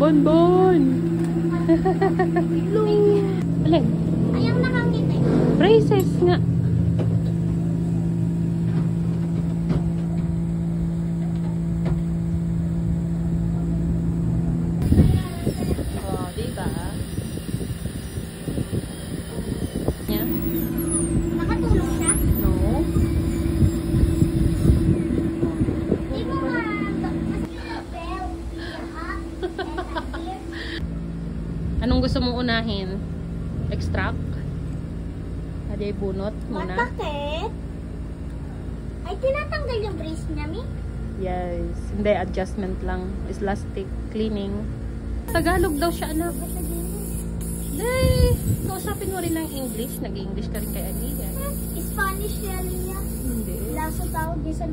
Bonbon! Alin? Ayaw nakakita eh. Braces nga. Oh, diba? Yeah. Nakatulog siya? No. Di mo bell. Anong gusto mong unahin? Extract? Aday bunot muna. Bakit? Ay, tinatanggal yung brace niya, Mi? Yes. Hindi, adjustment lang. Elastic cleaning. Tagalog daw siya, anak. Day! Kausapin mo rin ng English. Nag-English ka rin kay Aliyah. Spanish siya niya. Hindi. Laso tawag di sa